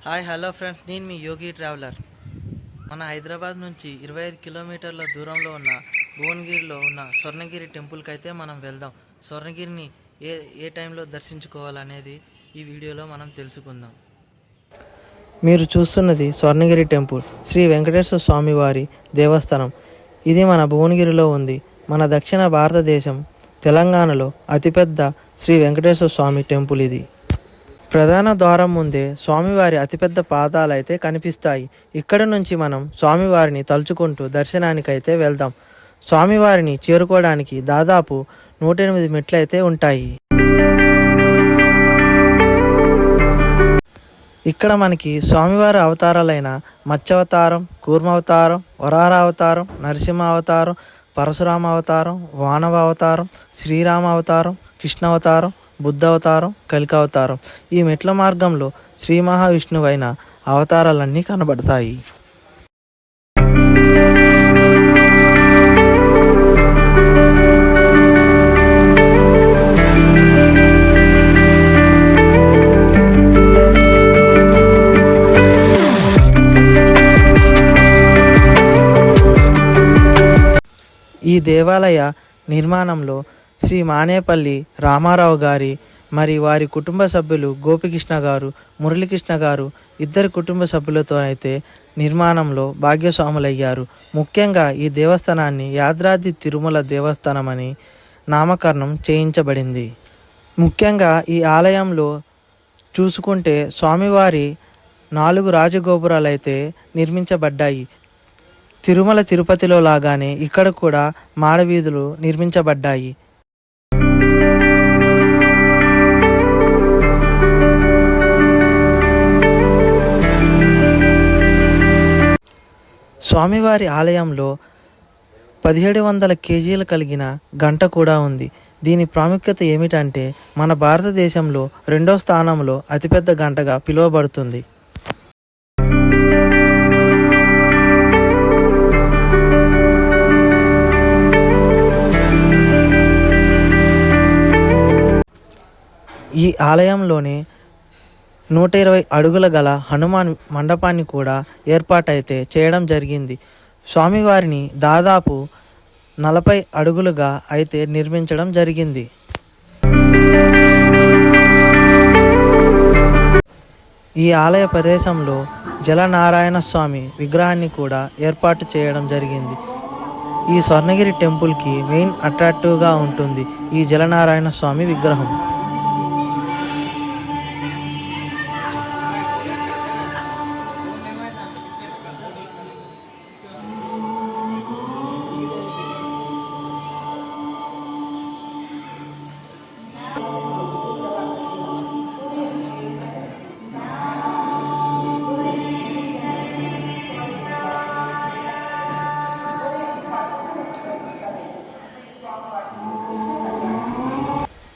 Hi hello friends, నేను మీ యోగి traveller. మన హైదరాబాద్ నుంచి 25 కిలోమీటర్ల దూరంలో ఉన్న భువనగిరిలో ఉన్న స్వర్ణగిరి టెంపుల్కి అయితే మనం వెళ్దాం. స్వర్ణగిరిని ఏ ఏ టైంలో దర్శించుకోవాలనేది ఈ వీడియోలో మనం తెలుసుకుందాం. మీరు చూస్తున్నది స్వర్ణగిరి టెంపుల్, శ్రీ వెంకటేశ్వర స్వామి వారి దేవస్థానం. ఇది మన భువనగిరిలో ఉంది. మన దక్షిణ భారతదేశం తెలంగాణలో అతిపెద్ద శ్రీ వెంకటేశ్వర స్వామి టెంపుల్ ఇది. ప్రధాన ద్వారం ముందే స్వామివారి అతిపెద్ద పాదాలు అయితే కనిపిస్తాయి. ఇక్కడ నుంచి మనం స్వామివారిని తలుచుకుంటూ దర్శనానికైతే వెళ్దాం. స్వామివారిని చేరుకోవడానికి దాదాపు 108 మెట్లు అయితే ఉంటాయి. ఇక్కడ మనకి స్వామివారి అవతారాలైన మత్స్యావతారం, కూర్మావతారం, వరాహ అవతారం, నరసింహ అవతారం, పరశురామ అవతారం, వానవ అవతారం, శ్రీరామ అవతారం, కృష్ణ అవతారం, బుద్ధ అవతారం, కలికావతారం, ఈ మెట్ల మార్గంలో శ్రీ మహావిష్ణువైన అవతారాలన్నీ కనబడతాయి. ఈ దేవాలయ నిర్మాణంలో శ్రీ మానేపల్లి రామారావు గారి మరి వారి కుటుంబ సభ్యులు గోపికృష్ణ గారు, మురళీకృష్ణ గారు ఇద్దరు కుటుంబ సభ్యులతో అయితే నిర్మాణంలో భాగ్యస్వాములయ్యారు. ముఖ్యంగా ఈ దేవస్థానాన్ని యాదాద్రి తిరుమల దేవస్థానం అని నామకరణం చేయించబడింది. ముఖ్యంగా ఈ ఆలయంలో చూసుకుంటే స్వామివారి 4 రాజగోపురాలు అయితే నిర్మించబడ్డాయి. తిరుమల తిరుపతిలో లాగానే ఇక్కడ కూడా మాడవీధులు నిర్మించబడ్డాయి. స్వామివారి ఆలయంలో 1700 కేజీలు కలిగిన గంట కూడా ఉంది. దీని ప్రాముఖ్యత ఏమిటంటే మన భారతదేశంలో 2వ స్థానంలో అతిపెద్ద గంటగా పిలువబడుతుంది. ఈ ఆలయంలోనే 120 అడుగుల గల హనుమాన్ మండపాన్ని కూడా ఏర్పాటైతే చేయడం జరిగింది. స్వామివారిని దాదాపు 40 అడుగులుగా అయితే నిర్మించడం జరిగింది. ఈ ఆలయ ప్రదేశంలో జలనారాయణ స్వామి విగ్రహాన్ని కూడా ఏర్పాటు చేయడం జరిగింది. ఈ స్వర్ణగిరి టెంపుల్కి మెయిన్ అట్రాక్టివ్గా ఉంటుంది ఈ జలనారాయణ స్వామి విగ్రహం.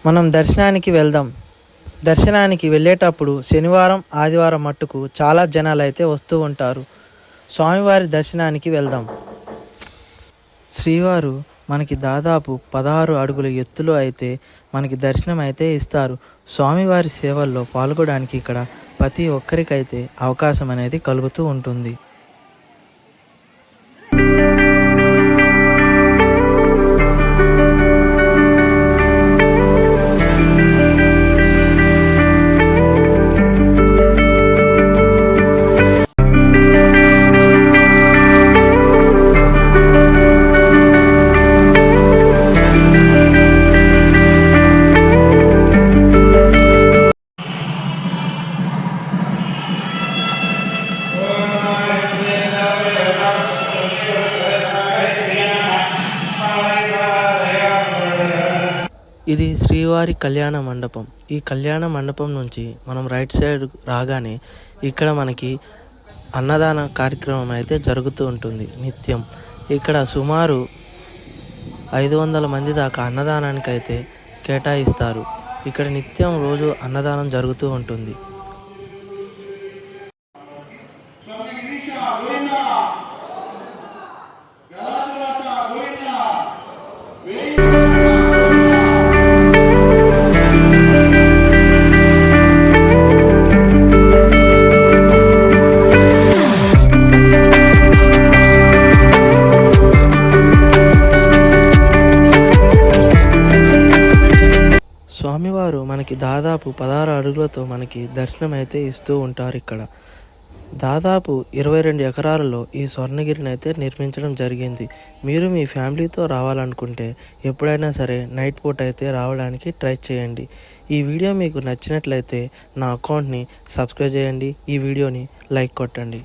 మనం దర్శనానికి వెళ్దాం. దర్శనానికి వెళ్ళేటప్పుడు శనివారం, ఆదివారం మట్టుకు చాలా జనాలు అయితే వస్తూ ఉంటారు. స్వామివారి దర్శనానికి వెళ్దాం. శ్రీవారు మనకి దాదాపు 16 అడుగుల ఎత్తులో అయితే మనకి దర్శనం అయితే ఇస్తారు. స్వామివారి సేవల్లో పాల్గొనడానికి ఇక్కడ ప్రతి ఒక్కరికైతే అవకాశం అనేది కలుగుతూ ఉంటుంది. ఇది శ్రీవారి కళ్యాణ మండపం. ఈ కళ్యాణ మండపం నుంచి మనం రైట్ సైడ్ రాగానే ఇక్కడ మనకి అన్నదాన కార్యక్రమం అయితే జరుగుతూ ఉంటుంది నిత్యం. ఇక్కడ సుమారు 500 మంది దాకా అన్నదానానికి అయితే కేటాయిస్తారు. ఇక్కడ నిత్యం రోజు అన్నదానం జరుగుతూ ఉంటుంది. స్వామివారు మనకి దాదాపు 16 అడుగులతో మనకి దర్శనం అయితే ఇస్తూ ఉంటారు. ఇక్కడ దాదాపు 22 ఎకరాలలో ఈ స్వర్ణగిరిని అయితే నిర్మించడం జరిగింది. మీరు మీ ఫ్యామిలీతో రావాలనుకుంటే ఎప్పుడైనా సరే నైట్ పూట అయితే రావడానికి ట్రై చేయండి. ఈ వీడియో మీకు నచ్చినట్లయితే నా అకౌంట్ని సబ్స్క్రైబ్ చేయండి. ఈ వీడియోని లైక్ కొట్టండి.